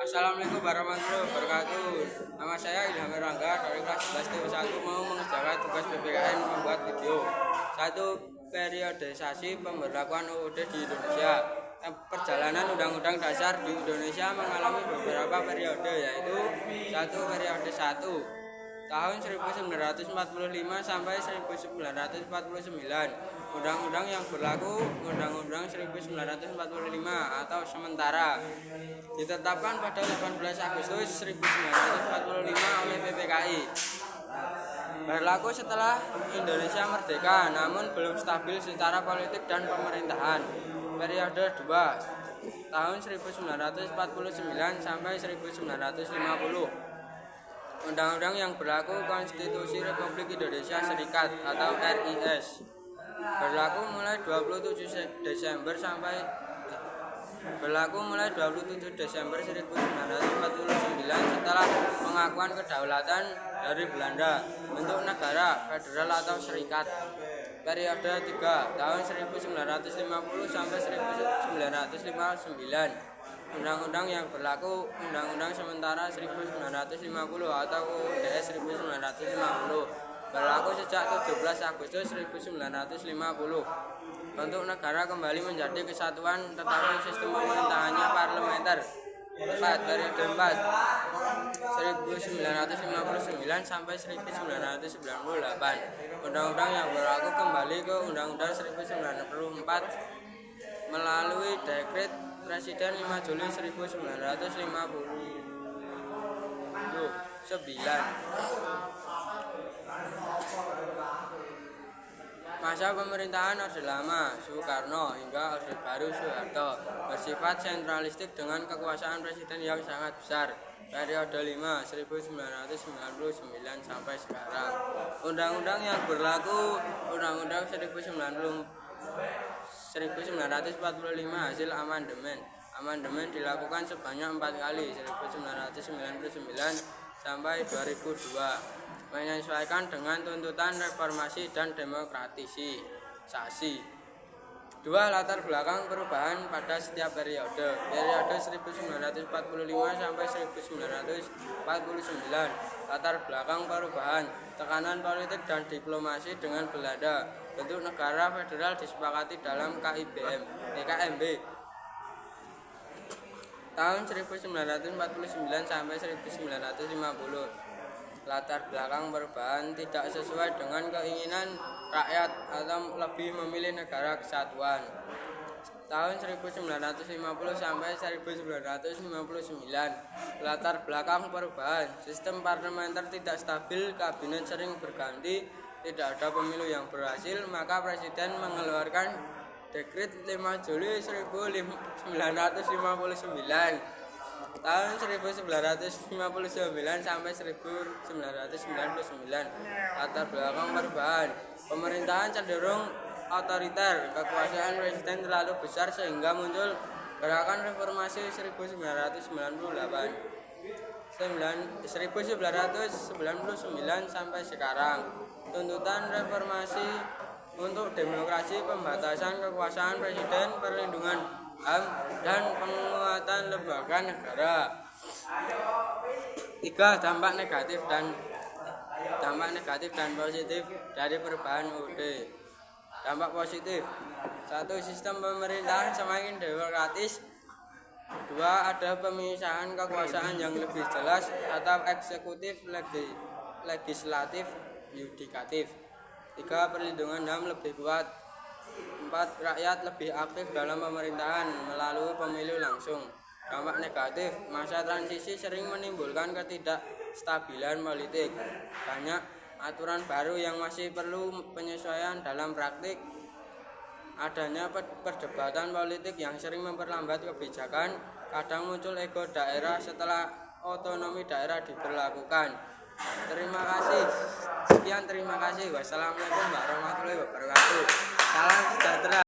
Assalamualaikum warahmatullahi wabarakatuh. Nama saya Ilham Rangga dari kelas 11 T1 mau mengerjakan tugas PPKN membuat video. Satu, periodisasi pemberlakuan UUD di Indonesia. Perjalanan Undang-Undang Dasar di Indonesia mengalami beberapa periode, yaitu satu periode 1 tahun 1945 sampai 1949. Undang-undang yang berlaku Undang-Undang 1945 atau sementara ditetapkan pada 18 Agustus 1945 oleh PPKI. Berlaku setelah Indonesia merdeka, namun belum stabil secara politik dan pemerintahan. Periode 2 tahun 1949 sampai 1950. Undang-undang yang berlaku Konstitusi Republik Indonesia Serikat atau RIS berlaku mulai 27 Desember 1949 setelah pengakuan kedaulatan dari Belanda bentuk negara federal atau serikat. Periode 3 tahun 1950 sampai 1959. Undang-undang yang berlaku Undang-Undang Sementara 1950 atau UUD 1950 berlaku sejak 17 Agustus 1950. Bentuk negara kembali menjadi kesatuan tetapi sistem pemerintahannya parlementer. 4. Periode 4 1959 sampai 1998. Undang-undang yang berlaku kembali ke Undang-Undang 1944 melalui Dekret Presiden 5 Juli 1959. Masa pemerintahan Orde Lama Soekarno hingga Orde Baru Soeharto bersifat sentralistik dengan kekuasaan presiden yang sangat besar. Periode 5 1999 sampai sekarang. Undang-undang yang berlaku Undang-Undang 1945 hasil amandemen. Amandemen dilakukan sebanyak 4 kali, 1999 sampai 2002. Menyesuaikan dengan tuntutan reformasi dan demokratisasi. 2. Latar belakang perubahan pada setiap periode. Periode 1945 sampai 1949. Latar belakang perubahan, tekanan politik dan diplomasi dengan Belanda. Bentuk negara federal disepakati dalam KMB. Tahun 1949 sampai 1950. Latar belakang perubahan tidak sesuai dengan keinginan rakyat atau lebih memilih negara kesatuan. Tahun 1950 sampai 1959. Latar belakang perubahan, sistem parlementer tidak stabil, kabinet sering berganti, tidak ada pemilu yang berhasil, maka presiden mengeluarkan Dekret 5 Juli 1959. Tahun 1959 sampai 1999. Latar belakang perubahan, pemerintahan cenderung otoriter, kekuasaan presiden terlalu besar sehingga muncul gerakan reformasi 1999 sampai sekarang. Tuntutan reformasi untuk demokrasi, pembatasan kekuasaan presiden, perlindungan HAM, dan penguatan lembaga negara. 3. Dampak negatif dan positif dari perubahan UUD. Dampak positif. 1. Sistem pemerintahan semakin demokratis. 2. Ada pemisahan kekuasaan yang lebih jelas atau eksekutif, legislatif, yudikatif. 3. Perlindungan HAM lebih kuat. 4. Rakyat lebih aktif dalam pemerintahan melalui pemilu langsung. Dampak negatif, masa transisi sering menimbulkan ketidakstabilan politik. Banyak aturan baru yang masih perlu penyesuaian dalam praktik. Adanya perdebatan politik yang sering memperlambat kebijakan. Kadang muncul ego daerah setelah otonomi daerah diberlakukan. Terima kasih. Sekian, terima kasih. Wassalamualaikum warahmatullahi wabarakatuh. Salam sejahtera.